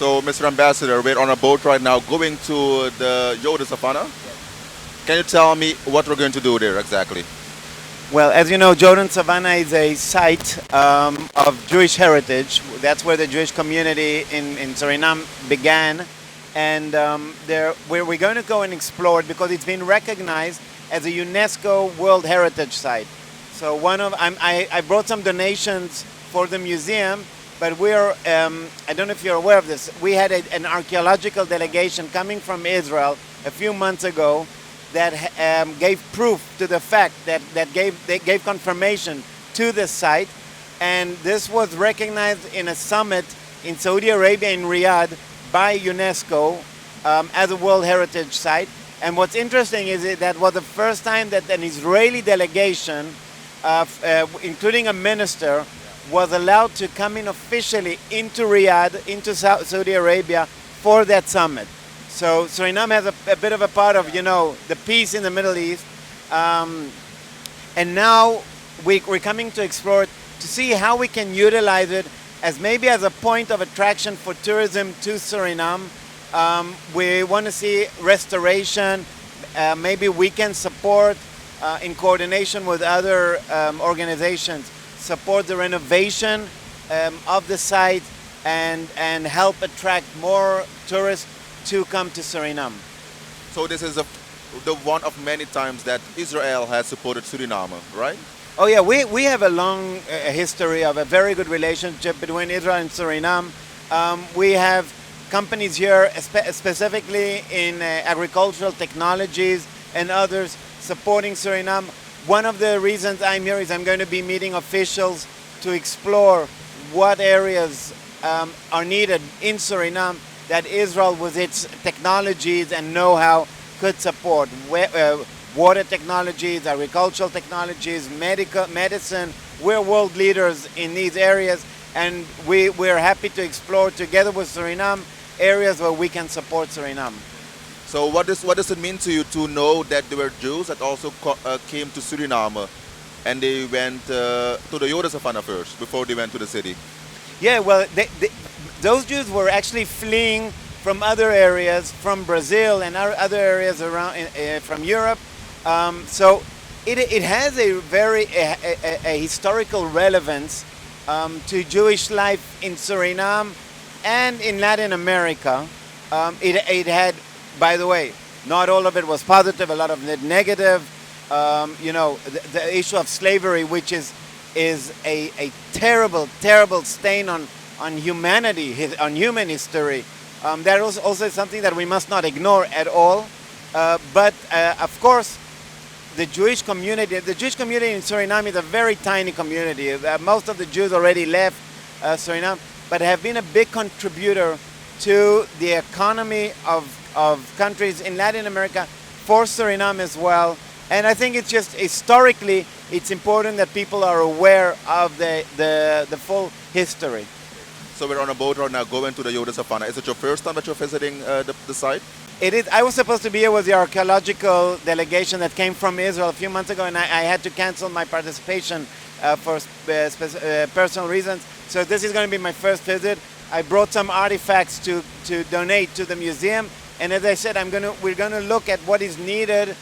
So, Mr. Ambassador, we're on a boat right now going to the Jodensavanne. Can you tell me what we're going to do there exactly? Well, as you know, Jodensavanne is a site of Jewish heritage. That's where the Jewish community in Suriname began. And we're going to go and explore it because it's been recognized as a UNESCO World Heritage Site. So I brought some donations for the museum, but I don't know if you're aware of this, we had an archaeological delegation coming from Israel a few months ago that gave proof to the fact they gave confirmation to the site, and this was recognized in a summit in Saudi Arabia in Riyadh by UNESCO as a World Heritage Site. And what's interesting is that was the first time that an Israeli delegation, including a minister, was allowed to come in officially into Riyadh, into Saudi Arabia for that summit. So Suriname has a bit of a part of, the peace in the Middle East. And now we're coming to explore it, to see how we can utilize it as maybe as a point of attraction for tourism to Suriname. We want to see restoration. Maybe we can support, in coordination with other organizations, support the renovation of the site and help attract more tourists to come to Suriname. So this is the one of many times that Israel has supported Suriname, right? Oh yeah, we have a long history of a very good relationship between Israel and Suriname. We have companies here, specifically in agricultural technologies and others, supporting Suriname. One of the reasons I'm here is I'm going to be meeting officials to explore what areas are needed in Suriname that Israel, with its technologies and know-how, could support. Water technologies, agricultural technologies, medicine. We're world leaders in these areas, and we're happy to explore together with Suriname areas where we can support Suriname. So what does it mean to you to know that there were Jews that also came to Suriname and they went to the Jodensavanne first before they went to the city? Yeah, well, those Jews were actually fleeing from other areas, from Brazil and other areas around from Europe. So it has a very a historical relevance to Jewish life in Suriname and in Latin America. It had, by the way, not all of it was positive, a lot of it negative. The issue of slavery, which is a terrible, terrible stain on humanity, on human history. That is also something that we must not ignore at all. But of course, the Jewish community in Suriname is a very tiny community. Most of the Jews already left Suriname, but have been a big contributor to the economy of countries in Latin America, for Suriname as well. And I think it's just historically, it's important that people are aware of the full history. So we're on a boat right now going to the Jodensavanne. Is it your first time that you're visiting the site? It is. I was supposed to be here with the archaeological delegation that came from Israel a few months ago, and I had to cancel my participation for personal reasons. So this is going to be my first visit. I brought some artifacts to donate to the museum, and as I said, we're going to look at what is needed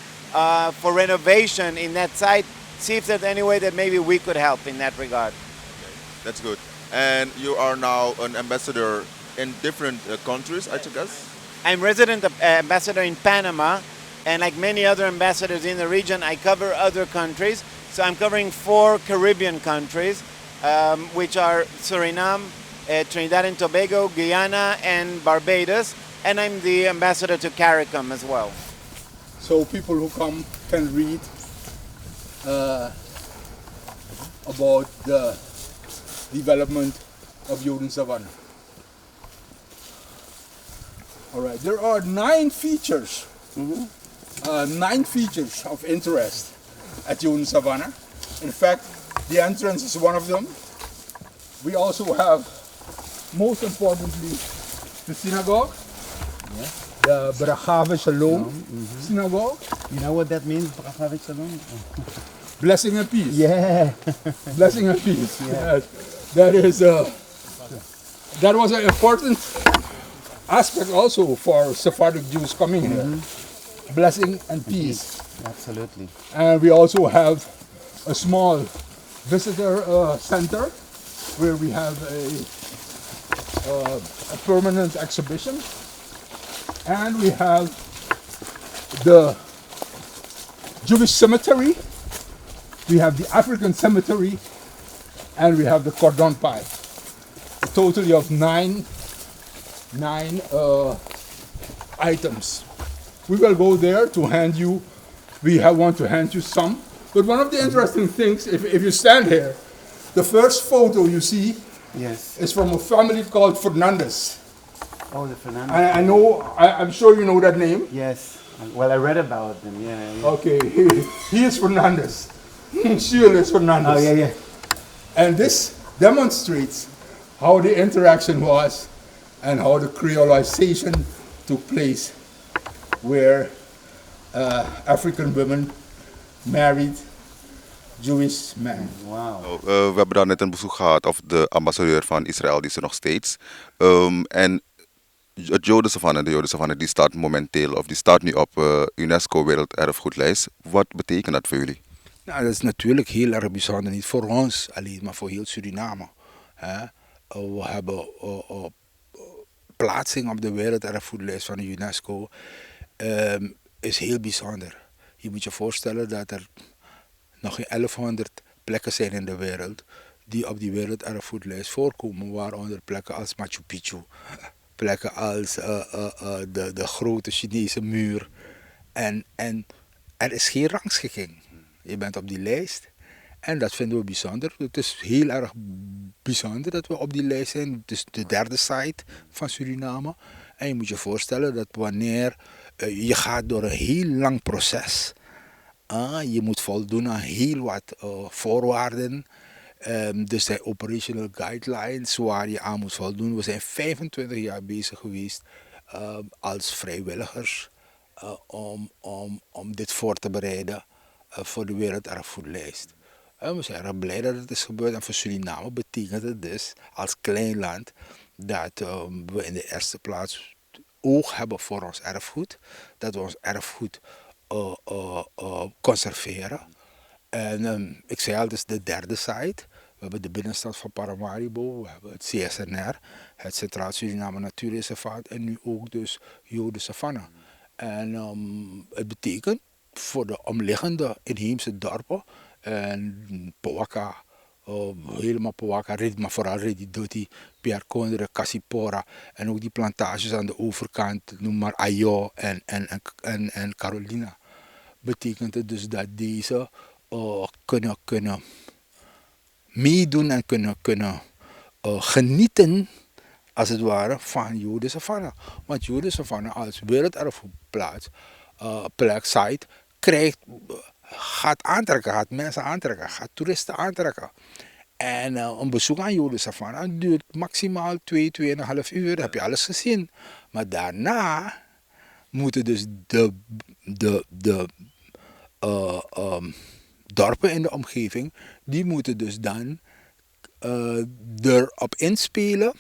for renovation in that site, see if there's any way that maybe we could help in that regard. Okay, that's good. And you are now an ambassador in different countries, I guess? I'm resident ambassador in Panama, and like many other ambassadors in the region, I cover other countries. So I'm covering 4 Caribbean countries, which are Suriname, Trinidad and Tobago, Guyana, and Barbados. And I'm the ambassador to CARICOM as well. So people who come can read about the development of Jodensavanne. All right, there are 9 features, 9 features of interest at Jodensavanne. In fact, the entrance is one of them. We also have, most importantly, the synagogue, the Brachave Shalom synagogue. You know what that means, Brachave Shalom? Blessing and peace. Yeah. Blessing and peace. Yeah. Yes. That was an important aspect also for Sephardic Jews coming here. Blessing and peace. Absolutely. And we also have a small visitor center where we have a permanent exhibition. And we have the Jewish cemetery, we have the African cemetery, and we have the cordon pie. A total of nine items. We will go there to hand you, want to hand you some. But one of the interesting things, if you stand here, the first photo you see is from a family called Fernandez. Oh, the Fernandez. I'm sure you know that name. Yes. Well, I read about them. Yeah. Okay, he is Fernandez. Sheila is Fernandez. Oh, yeah. And this demonstrates how the interaction was and how the creolization took place, where African women married Jewish men. Wow. We hebben daar net een bezoek gehad, of de ambassadeur van Israël, die is er nog steeds. En het Jodensavanne, de Jodensavanne, die staat momenteel, of die staat nu op UNESCO Werelderfgoedlijst. Wat betekent dat voor jullie? Nou, dat is natuurlijk heel erg bijzonder, niet voor ons alleen, maar voor heel Suriname. We hebben plaatsing op de Werelderfgoedlijst van de UNESCO. Is heel bijzonder. Je moet je voorstellen dat er nog geen 1100 plekken zijn in de wereld die op die Werelderfgoedlijst voorkomen, waaronder plekken als Machu Picchu, plekken als de grote Chinese muur. En er is geen rangschikking. Je bent op die lijst en dat vinden we bijzonder. Het is heel erg bijzonder dat we op die lijst zijn. Het is de derde site van Suriname. En je moet je voorstellen dat wanneer je gaat door een heel lang proces. Je moet voldoen aan heel wat voorwaarden. Dus zijn operational guidelines waar je aan moet voldoen. We zijn 25 jaar bezig geweest als vrijwilligers om dit voor te bereiden voor de Werelderfgoedlijst. We zijn erg blij dat het is gebeurd. En voor Suriname betekent het dus als klein land dat we in de eerste plaats oog hebben voor ons erfgoed. Dat we ons erfgoed conserveren. En ik zei al, het is de derde site. We hebben de binnenstad van Paramaribo, we hebben het CSNR, het Centraal Suriname Natuurreservaat en nu ook dus Jodensavanne. En het betekent voor de omliggende inheemse dorpen en Powaka, helemaal Powaka, maar vooral Redidoti, Pierre Kondre, Kasipora en ook die plantages aan de overkant, noem maar Ayo en Carolina. Betekent het dus dat deze kunnen meedoen en kunnen genieten, als het ware, van Jodensavanne. Want Jodensavanne als werelderfgoedplaats, plek, site, gaat aantrekken, gaat mensen aantrekken, gaat toeristen aantrekken. En een bezoek aan Jodensavanne duurt maximaal 2,5 uur, dan heb je alles gezien. Maar daarna moeten dus de dorpen in de omgeving, die moeten dus dan erop inspelen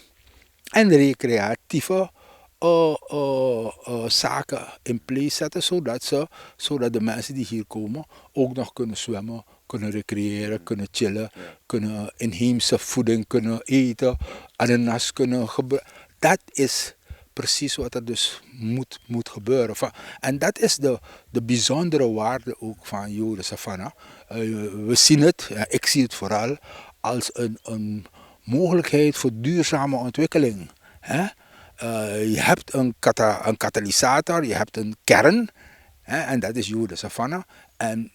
en recreatieve zaken in place zetten, zodat de mensen die hier komen ook nog kunnen zwemmen, kunnen recreëren, kunnen chillen, kunnen inheemse voeding kunnen eten, ananas kunnen gebruiken. Dat is precies wat er dus moet gebeuren. En dat is de bijzondere waarde ook van Jodensavanne. We zien het, ik zie het vooral, als een mogelijkheid voor duurzame ontwikkeling. Je hebt een katalysator, je hebt een kern, en dat is Jodensavanne. En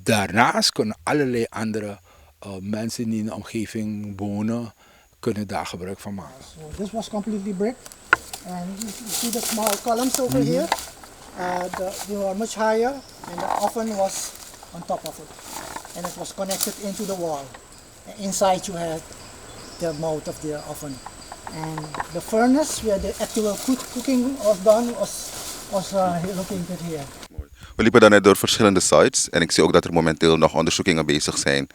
daarnaast kunnen allerlei andere mensen die in de omgeving wonen, kunnen daar gebruik van maken. So this was completely bricked, and you see the small columns over here. They were much higher, and the oven was on top of it, and it was connected into the wall. And inside you had the mouth of the oven, and the furnace where the actual cooking was done was located here. We liepen dan net door verschillende sites en ik zie ook dat er momenteel nog onderzoekingen bezig zijn.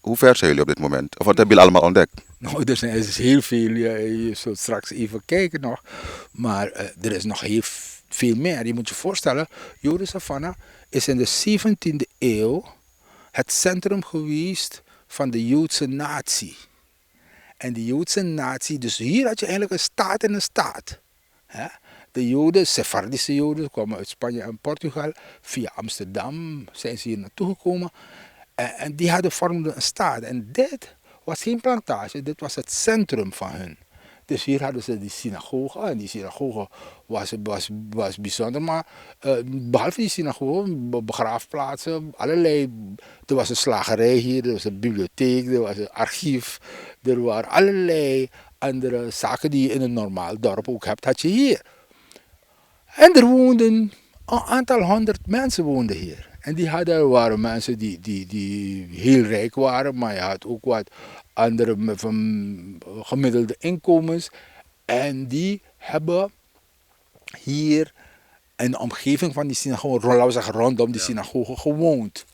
Hoe ver zijn jullie op dit moment? Of wat hebben jullie allemaal ontdekt? Nou, er is heel veel. Je zult straks even kijken nog. Maar er is nog heel veel meer. Je moet je voorstellen, Jodensavanne is in de 17e eeuw het centrum geweest van de Joodse natie. En die Joodse natie, dus hier had je eigenlijk een staat in een staat. Hè? De Joden, Sephardische Joden, kwamen uit Spanje en Portugal. Via Amsterdam zijn ze hier naartoe gekomen. En die vormden een staat. En dit was geen plantage, dit was het centrum van hun. Dus hier hadden ze die synagoge. En die synagoge was bijzonder. Maar behalve die synagoge, begraafplaatsen, allerlei. Er was een slagerij hier, er was een bibliotheek, er was een archief. Er waren allerlei andere zaken die je in een normaal dorp ook hebt, had je hier. En er woonden een aantal 100 mensen woonden hier. En waren mensen die heel rijk waren, maar je had ook wat anderen met gemiddelde inkomens. En die hebben hier in de omgeving van die synagoge, laten we zeggen rondom die synagoge, gewoond.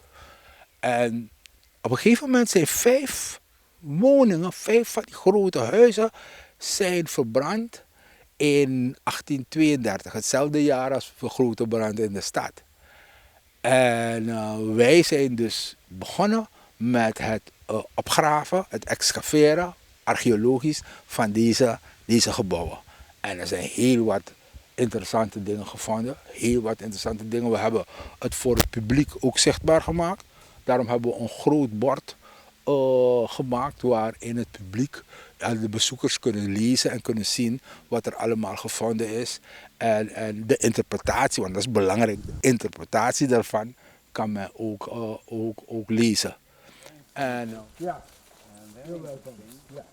En op een gegeven moment zijn 5 woningen, 5 van die grote huizen, zijn verbrand in 1832, hetzelfde jaar als de grote brand in de stad. En wij zijn dus begonnen met het opgraven, het excaveren, archeologisch, van deze gebouwen. En er zijn heel wat interessante dingen gevonden, heel wat interessante dingen. We hebben het voor het publiek ook zichtbaar gemaakt. Daarom hebben we een groot bord gemaakt waarin het publiek en de bezoekers kunnen lezen en kunnen zien wat er allemaal gevonden is. En de interpretatie, want dat is belangrijk, de interpretatie daarvan kan men ook lezen. En ja, heel welkom. Ja.